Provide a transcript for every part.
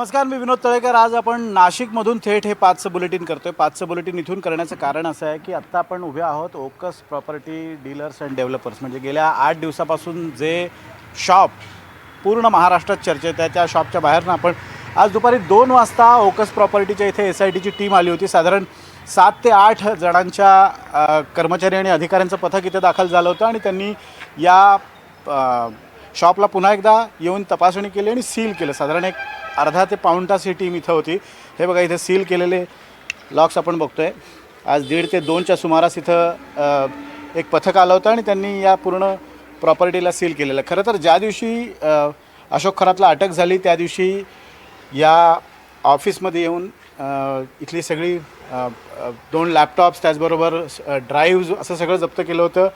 नमस्कार, मी विनोद तळेकर। आज आपण नाशिकमधून थेट हे 5चं बुलेटिन करतोय। 5चं बुलेटिन इथून करण्याचं कारण असं आहे की आत्ता आपण उभे आहोत ओकस प्रॉपर्टी डीलर्स अँड डेव्हलपर्स, म्हणजे गेल्या 8 दिवसापासून जे शॉप पूर्ण महाराष्ट्रात चर्चेत आहे त्या शॉपच्या बाहेरनं आपण आज दुपारी 2 वाजता ओकस प्रॉपर्टीच्या इथे SITची टीम आली होती। साधारण 7 ते 8 जणांच्या कर्मचारी आणि अधिकाऱ्यांचं पथक इथे दाखल झालं होतं आणि त्यांनी या शॉपला पुन्हा एकदा येऊन तपासणी केली आणि सील केलं। साधारण एक अर्धा ते पाऊण तास ही टीम इथं होती। हे बघा, इथे सील केलेले लॉक्स आपण बघतोय। आज 1:30 ते 2च्या सुमारास इथं एक पथक आलं होतं आणि त्यांनी या पूर्ण प्रॉपर्टीला सील केलेलं। खरं तर ज्या दिवशी अशोक खरातला अटक झाली त्या दिवशी या ऑफिसमध्ये येऊन इथली सगळी 2 लॅपटॉप्स, त्याचबरोबर ड्राईव्ज असं सगळं जप्त केलं होतं।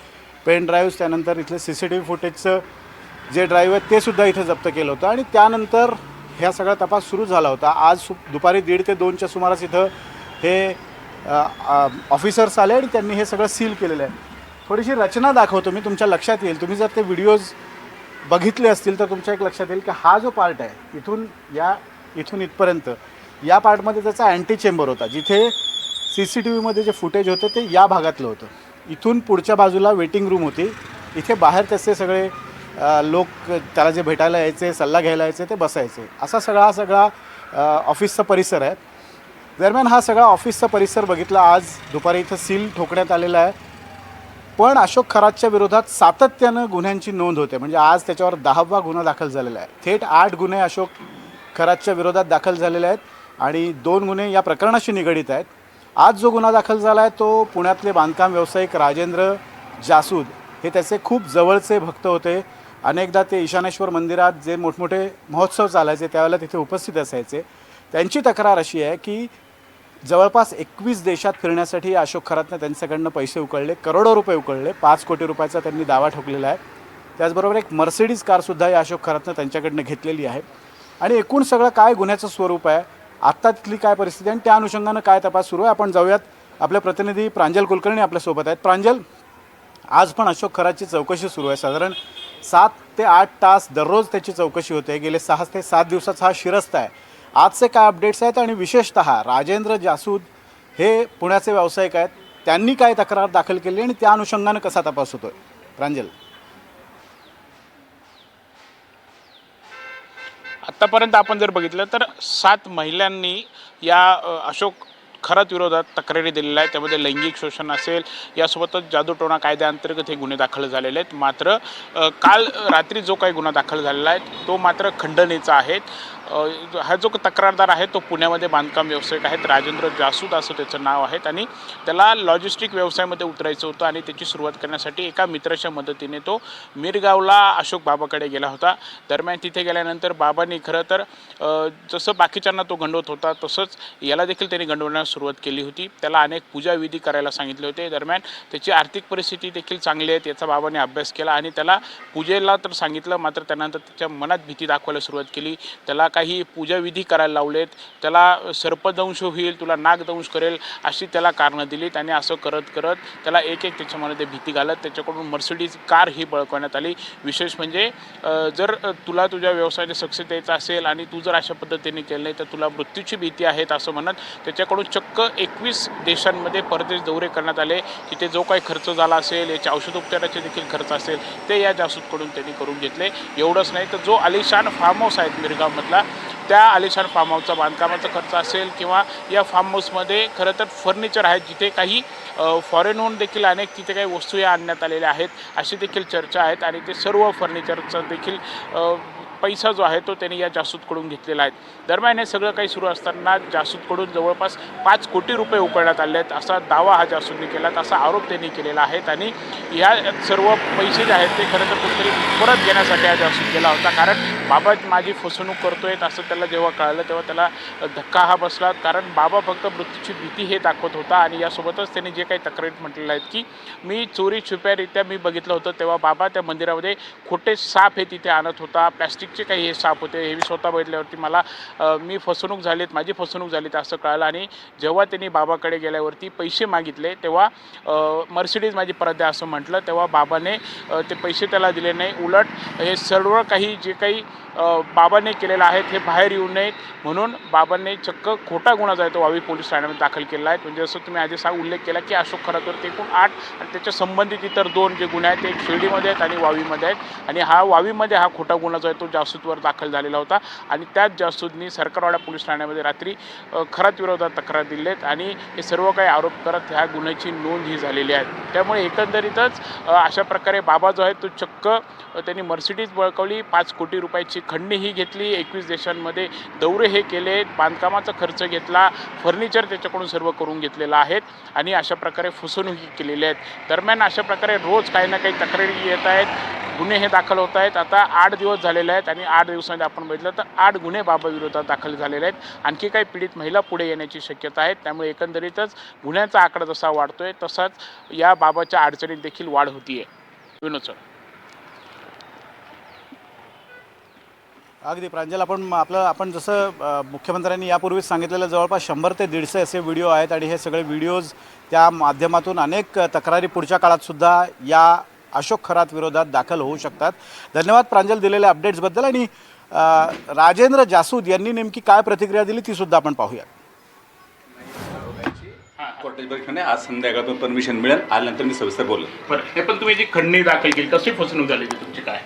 पेन ड्राईव्ज, त्यानंतर इथलं CCTV फुटेजचं जे ड्राईव्ह आहे ते सुद्धा इथे जप्त केलं होतं आणि त्यानंतर ह्या सगळा तपास सुरू झाला होता। आज दुपारी 1:30 ते 2च्या सुमारास इथं हे ऑफिसर्स आले आणि त्यांनी हे सगळं सील केलेलं आहे। थोडीशी रचना दाखवतो मी, तुमच्या लक्षात येईल। तुम्ही जर ते व्हिडिओज बघितले असतील तर तुमच्या एक लक्षात येईल की हा जो पार्ट आहे इथून इथपर्यंत, या पार्टमध्ये त्याचा अँटी चेंबर होता, जिथे CCTVमध्ये जे फुटेज होतं ते या भागातलं होतं। इथून पुढच्या बाजूला वेटिंग रूम होती, इथे बाहेर त्याचे सगळे लोक त्याला जे भेटायला यायचे, सल्ला घ्यायला यायचे, ते बसायचे। असा सगळा ऑफिसचा परिसर आहे। दरम्यान हा सगळा ऑफिसचा परिसर बघितला, आज दुपारी इथं सील ठोकण्यात आलेला आहे। पण अशोक खरातच्या विरोधात सातत्यानं गुन्ह्यांची नोंद होते, म्हणजे आज त्याच्यावर 10वा गुन्हा दाखल झालेला आहे। थेट 8 गुन्हे अशोक खरातच्या विरोधात दाखल झालेले आहेत आणि 2 गुन्हे या प्रकरणाशी निगडीत आहेत। आज जो गुन्हा दाखल झाला आहे तो पुण्यातले बांधकाम व्यावसायिक राजेंद्र जासूद, हे त्याचे खूप जवळचे भक्त होते। अनेकदा ते ईशानेश्वर मंदिरात जे मोठमोठे महोत्सव चालायचे त्यावेळेला तिथे उपस्थित असायचे। त्यांची तक्रार अशी आहे की जवळपास 21 देशात फिरण्यासाठी अशोक खरातनं त्यांच्याकडनं पैसे उकळले, करोडो रुपये उकळले। 5 कोटी रुपयाचा त्यांनी दावा ठोकलेला आहे। त्याचबरोबर एक मर्सिडीज कारसुद्धा या अशोक खरातनं त्यांच्याकडनं घेतलेली आहे। आणि एकूण सगळं काय गुन्ह्याचं स्वरूप आहे, आत्ता तिथली काय परिस्थिती आहे आणि त्या अनुषंगानं काय तपास सुरू आहे, आपण जाऊयात। आपले प्रतिनिधी प्रांजल कुलकर्णी आपल्यासोबत आहेत। प्रांजल, आज पण अशोक खरातची चौकशी सुरू आहे। साधारण 7 ते 8 तास दररोज त्याची चौकशी होते। गेले 6 ते 7 दिवसाचा हा शिरस्ता आहे। आजचे काय अपडेट्स आहेत आणि विशेषतः राजेंद्र जासूद हे पुण्याचे व्यावसायिक आहेत, त्यांनी काय तक्रार दाखल केली आणि त्या अनुषंगानं कसा तपास होतोय? प्रांजल, आत्तापर्यंत आपण जर बघितलं तर 7 महिलांनी या अशोक खरात विरोधात तक्रारी दिलेल्या आहेत। त्यामध्ये लैंगिक शोषण असेल, यासोबतच जादूटोणा कायद्याअंतर्गत हे गुन्हे दाखल झालेले आहेत। मात्र काल रात्री जो काही गुन्हा दाखल झालेला आहे तो मात्र खंडणीचा आहे। हा जो तक्रारदार आहे तो पुण्यामध्ये बांधकाम व्यावसायिक आहेत, राजेंद्र जासूद असं त्याचं नाव आहे आणि त्याला लॉजिस्टिक व्यवसायामध्ये उतरायचं होतं आणि त्याची सुरुवात करण्यासाठी एका मित्राच्या मदतीने तो मिरगावला अशोक बाबाकडे गेला होता। दरम्यान तिथे गेल्यानंतर बाबांनी खरं तर जसं बाकीच्यांना तो गंडवत होता तसंच याला देखील त्यांनी गंडवण्यास सुरुवात केली होती। त्याला अनेक पूजाविधी करायला सांगितले होते। दरम्यान त्याची आर्थिक परिस्थिती देखील चांगली आहे, त्याचा बाबांनी अभ्यास केला आणि त्याला पूजेला तर सांगितलं, मात्र त्यानंतर त्याच्या मनात भीती दाखवायला सुरुवात केली। त्याला काही पूजाविधी करायला लावलेत, त्याला सर्पदंश होईल, तुला नागदंश करेल अशी त्याला कारणं दिलीत आणि असं करत करत त्याला एक त्याच्या मनात भीती घालत त्याच्याकडून मर्सिडीज कार ही बळकवण्यात आली। विशेष म्हणजे जर तुला तुझ्या व्यवसायाने सक्सेस द्यायचा असेल आणि तू जर अशा पद्धतीने केलं नाही तर तुला मृत्यूची भीती आहे असं म्हणत त्याच्याकडून चक्क 21 देशांमध्ये परदेश दौरे करण्यात आले। तिथे जो काही खर्च झाला असेल, याच्या औषधोपचाराचे देखील खर्च असेल ते या जासूदकडून त्यांनी करून घेतले। एवढंच नाही तर जो आलिशान फार्म हाऊस आहे मिरगावमधला, त्या आलिशान फार्म हाऊसचा बांधकामाचा खर्च असेल किंवा या फार्म हाऊसमध्ये खरं तर फर्निचर आहेत, जिथे काही फॉरेनहून देखील अनेक तिथे काही वस्तू या आणण्यात आलेल्या आहेत अशी देखील चर्चा आहेत आणि ते सर्व फर्निचरचं देखील पैसा जो आहे तो त्यांनी या जासूदकडून घेतलेला आहे। दरम्यान हे सगळं काही सुरू असताना जासूदकडून जवळपास 5 कोटी रुपये उकळण्यात आले आहेत असा दावा हा जासूदने केला, असा आरोप त्यांनी केलेला आहे आणि ह्या सर्व पैसे जे आहेत ते खरं तर कुठेतरी परत घेण्यासाठी हा जासूद केला होता। कारण बाबा माझी फसवणूक करतोय असं त्याला जेव्हा कळलं तेव्हा त्याला धक्का हा बसला, कारण बाबा फक्त मृत्यूची भीती हे दाखवत होता आणि यासोबतच त्यांनी जे काही तक्रारीत म्हटलेलं आहेत की मी चोरी छुप्यारित्या मी बघितलं होतं तेव्हा बाबा त्या मंदिरामध्ये खोटे साप हे तिथे आणत होता, प्लॅस्टिक प्लास्टिकचे काही हे साप होते, हे मी स्वतः बघितल्यावरती मला मी फसवणूक झालीत, माझी फसवणूक झाली असं कळालं. आणि जेव्हा त्यांनी बाबाकडे गेल्यावरती पैसे मागितले तेव्हा मर्सिडीज माझी परत द्या असं म्हटलं, तेव्हा बाबाने ते पैसे त्याला दिले नाही. उलट हे सर्व काही जे काही बाबांनी केलेलं आहे हे बाहेर येऊ नयेत म्हणून बाबांनी चक्क खोटा गुन्हा जो आहे तो वावी पोलीस ठाण्यामध्ये दाखल केला आहे. म्हणजे जसं तुम्ही आधी उल्लेख केला की अशोक खरातवरती एकूण 8 आणि त्याच्या संबंधित इतर 2 जे गुन्हे आहेत ते एक शिर्डीमध्ये आहेत आणि वावीमध्ये आहेत. आणि हा वावीमध्ये हा खोटा गुन्हा जो आहे तो जासूदवर दाखल झालेला होता आणि त्याच जासूदनी सरकारवाडा पोलीस ठाण्यामध्ये रात्री खरात विरोधात तक्रार दिली आहेत आणि हे सर्व काही आरोप करत ह्या गुन्ह्याची नोंद ही झालेली आहे. त्यामुळे एकंदरीतच अशा प्रकारे बाबा जो आहे तो चक्क त्यांनी मर्सिडीज बळकावली, 5 कोटी रुपयाची खंडणी ही घेतली, 21 देशांमध्ये दौरे हे केले, बांधकामाचा खर्च घेतला, फर्निचर त्याच्याकडून सर्व करून घेतलेलं आहेत आणि अशा प्रकारे फसवणुकी केलेल्या आहेत. दरम्यान अशा प्रकारे रोज काही ना काही तक्रारी येत आहेत, गुन्हे हे दाखल होत आहेत. आता 8 दिवस झालेले आहेत आणि 8 दिवसांमध्ये आपण बघितलं तर 8 गुन्हे बाबा विरोधात दाखल झालेले आहेत. आणखी काही पीडित महिला पुढे येण्याची शक्यता आहे. त्यामुळे एकंदरीतच गुन्ह्यांचा आकडा जसा वाढतोय तसाच या बाबाच्या अडचणीत देखील वाढ होतीये. विनोद सर. अगदी प्रांजल, आपण जसं मुख्यमंत्र्यांनी यापूर्वीच सांगितलेलं जवळपास 100 ते 150 असे व्हिडिओ आहेत आणि हे सगळे व्हिडिओज त्या माध्यमातून अनेक तक्रारी पुढच्या काळातसुद्धा या अशोक खरात विरोधात दाखल होऊ शकतात. धन्यवाद प्रांजल दिलेल्या अपडेट्सबद्दल. आणि राजेंद्र जासूद यांनी नेमकी काय प्रतिक्रिया दिली ती सुद्धा आपण पाहूया. कोर्टाची परीक्षा नाही, आज संध्याकाळपर्यंत परमिशन मिळेल, आल्यानंतर मी सविस्तर बोलेन. बरं, हे पण तुम्ही जी खंडणी दाखल केली कशी फसवणूक झाली तुमची काय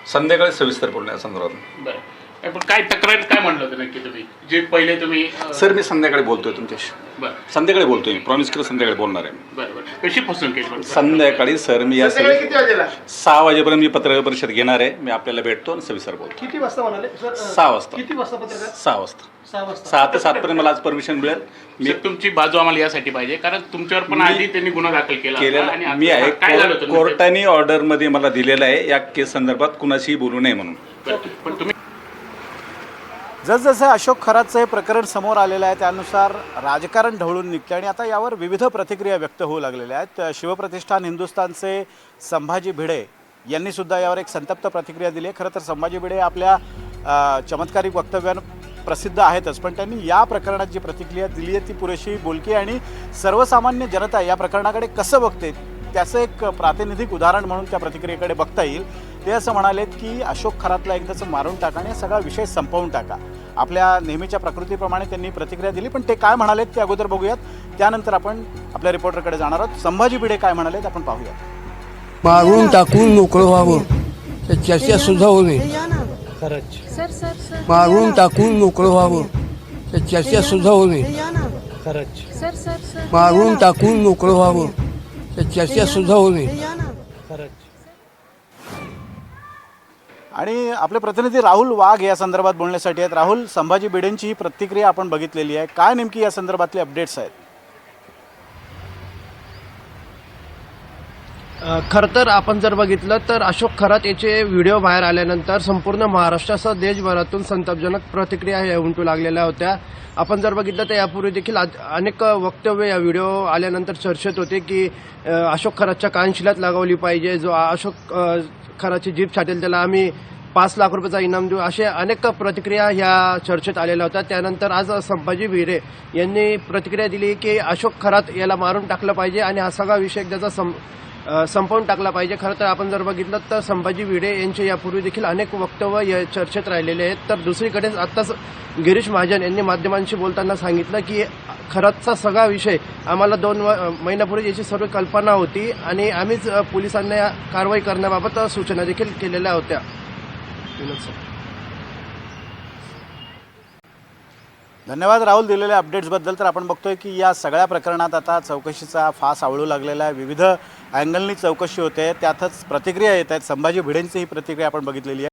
संध्याकाळी सविस्तर बोलण्या संदर्भात. बरं, पण काय तक्रार काय म्हणलं होतं नक्की तुम्ही जे पहिले तुम्ही सर मी संध्याकाळी बोलतोय तुमच्याशी. बरं संध्याकाळी बोलतोय, मी प्रॉमिस केलं संध्याकाळी बोलणार आहे. बरं बरं, कशी फसवणूक केली संध्याकाळी सर मी या 6 वाजेपर्यंत मी पत्रकार परिषद घेणार आहे. मी आपल्याला भेटतो आणि सविस्तर बोलतो. किती वाजता म्हणाले? 6 वाजता. किती वाजता पत्रकार? 6 वाजता. 6 वाजता. 6 ते 7 पर्यंत मला आज परमिशन मिळेल. मी तुमची बाजू आम्हाला यासाठी पाहिजे कारण तुमच्यावर पण आधी त्यांनी गुन्हा दाखल केला आणि मी आहे. काय झालं होतं कोर्टाने ऑर्डरमध्ये मला दिलेलं आहे या केस संदर्भात कुणाशीही बोलू नये म्हणून. पण तुम्ही जसजसं अशोक खरातचं हे प्रकरण समोर आलेलं आहे त्यानुसार राजकारण ढवळून निघते आणि आता यावर विविध प्रतिक्रिया व्यक्त होऊ लागलेल्या आहेत. शिवप्रतिष्ठान हिंदुस्थानचे संभाजी भिडे यांनी सुद्धा यावर एक संतप्त प्रतिक्रिया दिली आहे. खरं तर संभाजी भिडे आपल्या चमत्कारिक वक्तव्यानं प्रसिद्ध आहेतच, पण त्यांनी या प्रकरणात जी प्रतिक्रिया दिली आहे ती पुरेशी बोलकी आणि सर्वसामान्य जनता या प्रकरणाकडे कसं बघते त्याचं एक प्रातिनिधिक उदाहरण म्हणून त्या प्रतिक्रियेकडे बघता येईल. ते असं म्हणालेत की अशोक खरातला एकदाचं मारून टाका आणि सगळा विषय संपवून टाका. आपल्या नेहमीच्या प्रकृतीप्रमाणे त्यांनी प्रतिक्रिया दिली, पण ते काय म्हणालेत ते अगोदर बघूयात, त्यानंतर आपण आपल्या रिपोर्टरकडे जाणार आहोत. संभाजी भिडे काय म्हणालेत आपण पाहूयात. मारून टाकून मोकळं व्हावं, तर चर्चा सुद्धा होऊ नये. मारून टाकून मोकळं व्हावं, तर चर्चा सुद्धा होऊ नये. मारून टाकून मोकळं व्हावं, तर चर्चा सुद्धा होऊ नये. आणि आपले प्रतिनिधी राहुल वाघ या संदर्भात बोलण्यासाठी आहेत. राहुल, संभाजी भिडेंची ही प्रतिक्रिया आपण बघितलेली आहे, काय नेमकी या संदर्भातले अपडेट्स आहेत? खरं तर आपण जर बघितलं तर अशोक खरात याचे व्हिडिओ बाहेर आल्यानंतर संपूर्ण महाराष्ट्रासह देशभरातून संतापजनक प्रतिक्रिया हे उमटू लागलेल्या होत्या. आपण जर बघितलं तर यापूर्वी देखील अनेक वक्तव्य या व्हिडिओ आल्यानंतर चर्चेत होते की अशोक खरातच्या कानशिलात लगावली पाहिजे, जो अशोक खराची जीप छाटेल त्याला आम्ही 5 लाख रुपयाचा इनाम देऊ, अशा अनेक प्रतिक्रिया ह्या चर्चेत आलेल्या होत्या. त्यानंतर आज संभाजी भिडे यांनी प्रतिक्रिया दिली की अशोक खरात याला मारून टाकलं पाहिजे आणि हा सगळा विषय त्याचा संपवून टाकला पाहिजे. खरं तर आपण जर बघितलं तर संभाजी भिडे यांचे यापूर्वी देखील अनेक वक्तव्य या चर्चेत राहिलेले आहेत. तर दुसरीकडे आत्ताच गिरीश महाजन यांनी माध्यमांशी बोलताना सांगितलं की खरातचा सगळा विषय आम्हाला 2 महिन्यापूर्वी याची सर्व कल्पना होती आणि आम्हीच पोलिसांना कारवाई करण्याबाबत सूचना देखील केलेल्या होत्या. धन्यवाद राहुल दिलेल्या अपडेट्सबद्दल. तर आपण बघतोय की या सगळ्या प्रकरणात आता चौकशीचा फास आवळू लागलेला आहे. विविध अँगलनी चौकशी होते, त्यातच प्रतिक्रिया येत आहेत. संभाजी भिडेंची ही प्रतिक्रिया आपण बघितलेली आहे.